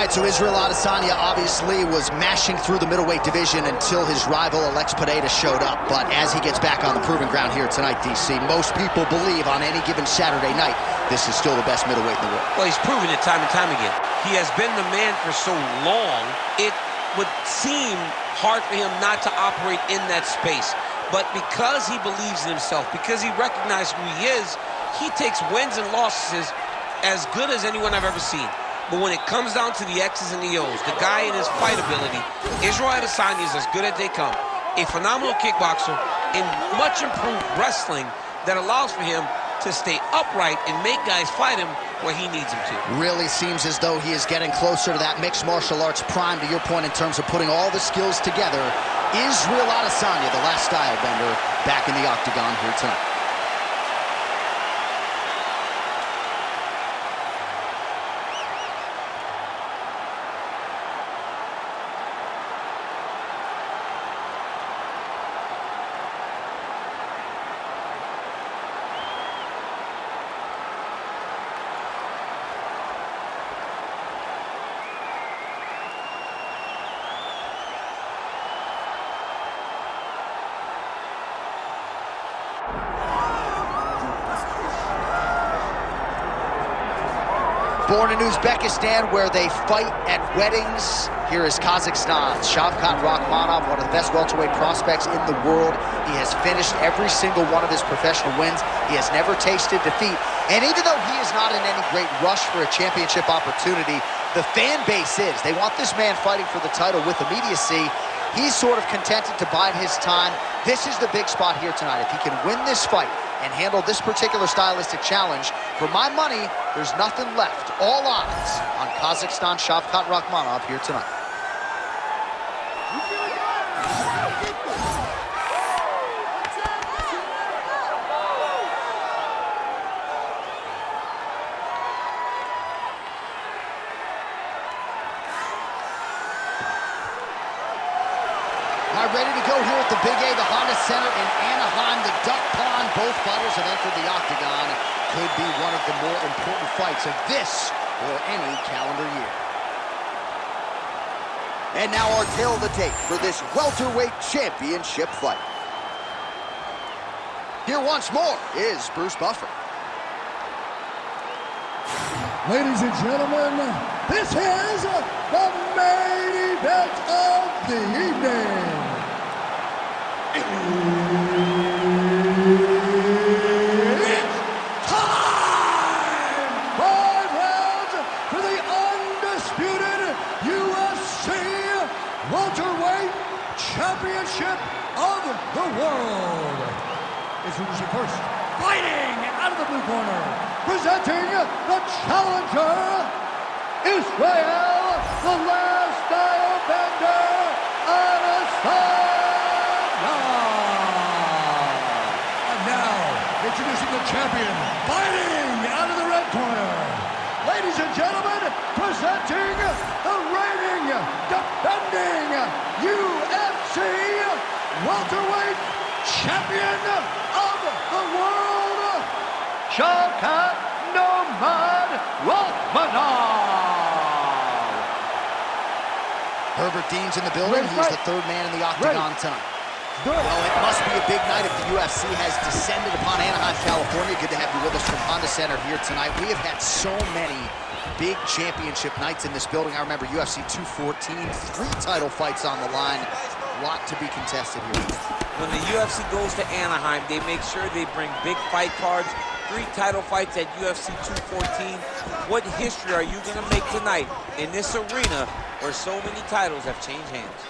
right, so Israel Adesanya obviously was mashing through the middleweight division until his rival Alex Pineda showed up. But as he gets back on the proving ground here tonight, DC, most people believe on any given Saturday night, this is still the best middleweight in the world. Well, he's proven it time and time again. He has been the man for so long, it would seem hard for him not to operate in that space. But because he believes in himself, because he recognizes who he is, he takes wins and losses as good as anyone I've ever seen. But when it comes down to the X's and the O's, the guy in his fight ability, Israel Adesanya is as good as they come. A phenomenal kickboxer in much improved wrestling that allows for him to stay upright and make guys fight him where he needs them to. Really seems as though he is getting closer to that mixed martial arts prime, to your point, in terms of putting all the skills together. Israel Adesanya, the last style bender, back in the Octagon here tonight. Born in Uzbekistan, where they fight at weddings. Here is Kazakhstan. Shavkat Rakhmonov, one of the best welterweight prospects in the world. He has finished every single one of his professional wins. He has never tasted defeat. And even though he is not in any great rush for a championship opportunity, the fan base is. They want this man fighting for the title with immediacy. He's sort of contented to bide his time. This is the big spot here tonight. If he can win this fight and handle this particular stylistic challenge, for my money, there's nothing left. All odds on Kazakhstan Shavkat Rakhmonov here tonight. All right, ready to go here at the Big A, the Honda Center in Anaheim, the Duck Pond. Both fighters have entered the Octagon. Could be one of the more important fights of this or any calendar year. And now our tale of the tape for this welterweight championship fight. Here once more is Bruce Buffer. Ladies and gentlemen, this is the main event of the evening. It's time! 5 rounds for the undisputed UFC welterweight championship of the world. Introducing first, fighting out of the blue corner, presenting the challenger, Israel, the last style bender, Adesanya. And now, introducing the champion, fighting out of the red corner. Ladies and gentlemen, presenting the reigning, defending UFC welterweight champion of the world, Shavkat Rakhmonov. Herbert Dean's in the building. He's the third man in the Octagon tonight. Well, it must be a big night if the UFC has descended upon Anaheim, California. Good to have you with us from Honda Center here tonight. We have had so many big championship nights in this building. I remember UFC 214, 3 title fights on the line. A lot to be contested here. When the UFC goes to Anaheim, they make sure they bring big fight cards. 3 title fights at UFC 214. What history are you going to make tonight in this arena where so many titles have changed hands?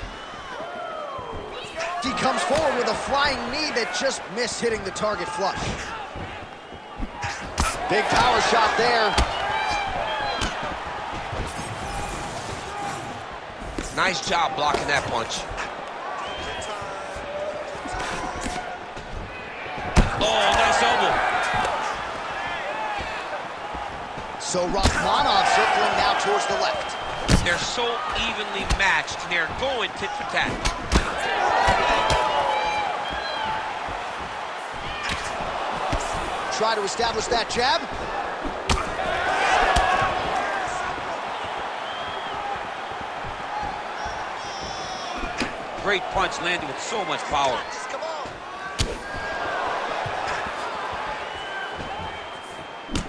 He comes forward with a flying knee that just missed hitting the target flush. Big power shot there. Nice job blocking that punch. Oh, nice elbow. So Rakhmonov circling now towards the left. They're so evenly matched. They're going tit for tat. Try to establish that jab. great punch landed with so much power.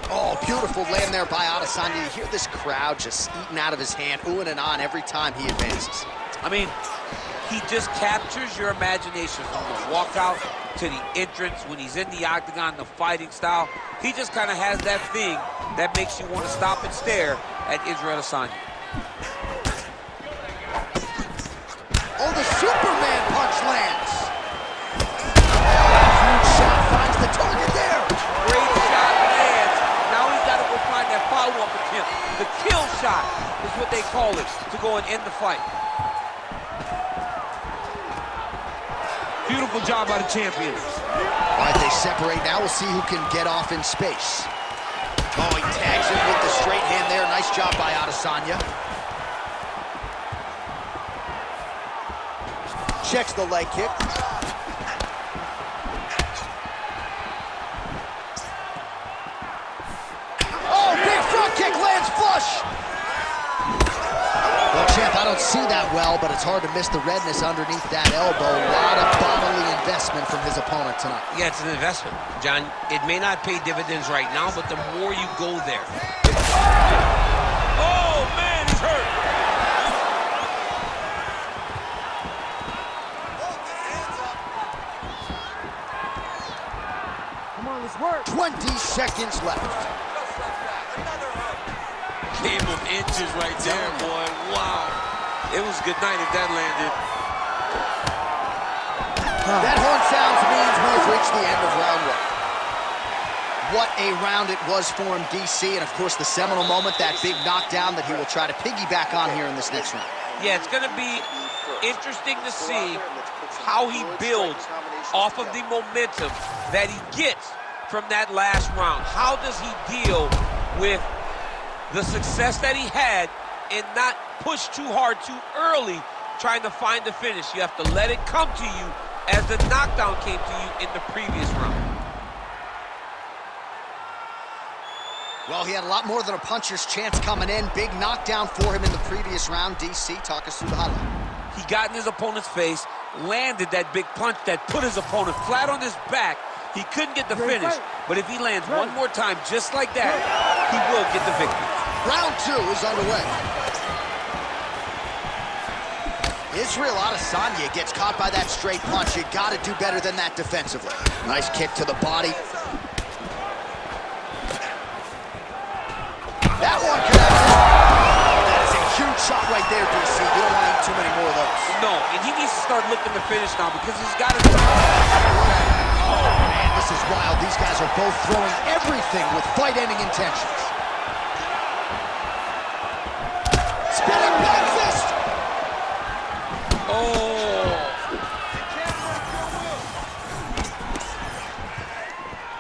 Oh, beautiful land there by Adesanya. You hear this crowd just eating out of his hand, oohing and ahhing every time he advances. I mean, he just captures your imagination from the walkout to the entrance when he's in the octagon, the fighting style. He just kind of has that thing that makes you want to stop and stare at Israel Adesanya. Oh, the Superman punch lands. Huge shot finds the target there. Great shot lands. Now he's got to go find that follow-up attempt. The kill shot is what they call it, to go and end the fight. Beautiful job by the champion. All right, they separate now. We'll see who can get off in space. Oh, he tags him with the straight hand there. Nice job by Adesanya. Checks the leg kick. Oh, big front kick lands flush. Well, champ, I don't see that well, but it's hard to miss the redness underneath that elbow. A lot of bodily investment from his opponent tonight. Yeah, it's an investment, John. It may not pay dividends right now, but the more you go there. Oh, man, he's hurt. Come on, let's work. 20 seconds left. Game of inches right there, boy. Wow. It was good night if that landed. That horn sounds means we have reached the end of round one. What a round it was for him, DC, and of course the seminal moment, that big knockdown that he will try to piggyback on here in this next round. Yeah, it's going to be interesting to see how he builds off of the momentum that he gets from that last round. How does he deal with the success that he had and not push too hard too early trying to find the finish? You have to let it come to you as the knockdown came to you in the previous round. Well, he had a lot more than a puncher's chance coming in. Big knockdown for him in the previous round. DC, talk us through the highlight. He got in his opponent's face, landed that big punch that put his opponent flat on his back. He couldn't get the finish, but if he lands one more time just like that, he will get the victory. Round two is underway. Israel Adesanya gets caught by that straight punch. You got to do better than that defensively. Nice kick to the body. That one connected. That is a huge shot right there, DC. You don't want to eat too many more of those. No, and he needs to start looking to finish now because he's got to... Oh, man, this is wild. These guys are both throwing everything with fight-ending intentions. Spinning back fist. Oh.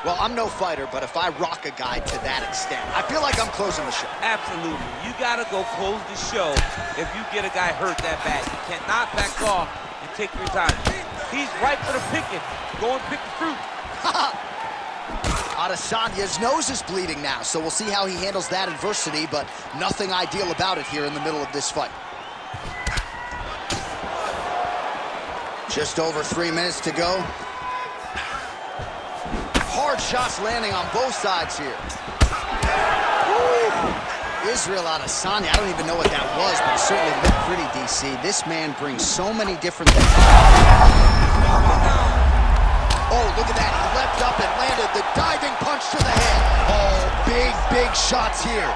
Well, I'm no fighter, but if I rock a guy to that extent, I feel like I'm closing the show. Absolutely. You got to go close the show if you get a guy hurt that bad. You cannot back off and take your time. He's ripe for the picking. Go and pick the fruit. Adesanya's nose is bleeding now, so we'll see how he handles that adversity, but nothing ideal about it here in the middle of this fight. Just over 3 minutes to go. Hard shots landing on both sides here. Woo. Israel Adesanya, I don't even know what that was, but it certainly looked pretty, DC. This man brings so many different things. Oh, look at that. He leapt up and landed the diving punch to the head. Oh, big, big shots here.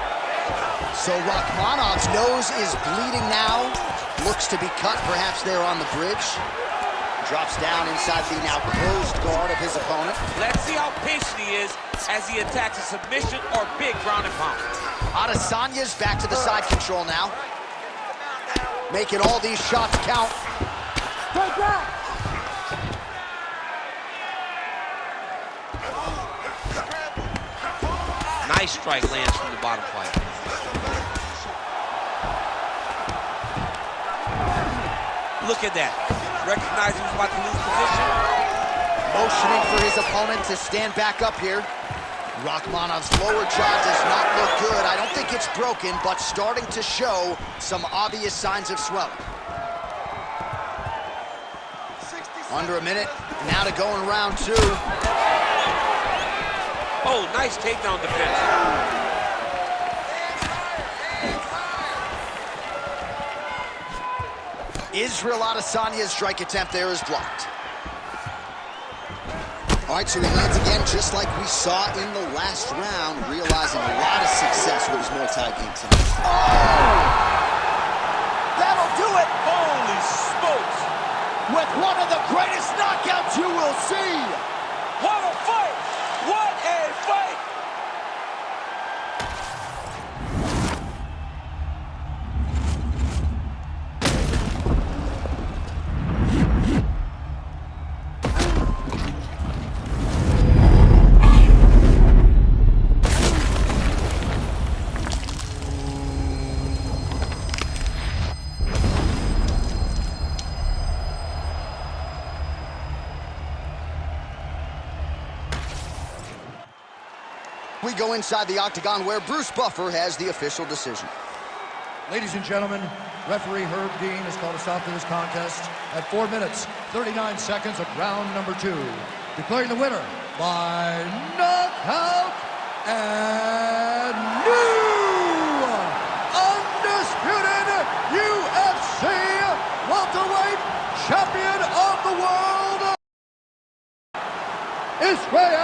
So Rakhmonov's nose is bleeding now. Looks to be cut, perhaps there on the bridge. Drops down inside the now closed guard of his opponent. Let's see how patient he is as he attacks a submission or big ground and pound. Adesanya's back to the side control now. Making all these shots count. Take that! Nice strike lands from the bottom fight. Look at that. Recognizing he's about to lose position. Motioning for his opponent to stand back up here. Rakhmonov's lower jaw does not look good. I don't think it's broken, but starting to show some obvious signs of swelling. Under a minute. Now to go in round 2. Oh, nice takedown defense. Israel Adesanya's strike attempt there is blocked. All right, so he lands again, just like we saw in the last round, realizing a lot of success with his multi-game team. Oh! That'll do it! Holy smokes! With one of the greatest knockouts you will see! What a fight! What a fight! We go inside the Octagon where Bruce Buffer has the official decision. Ladies and gentlemen, referee Herb Dean has called a stop to this contest at 4 minutes, 39 seconds of round number 2. Declaring the winner by knockout and new undisputed UFC welterweight champion of the world, Israel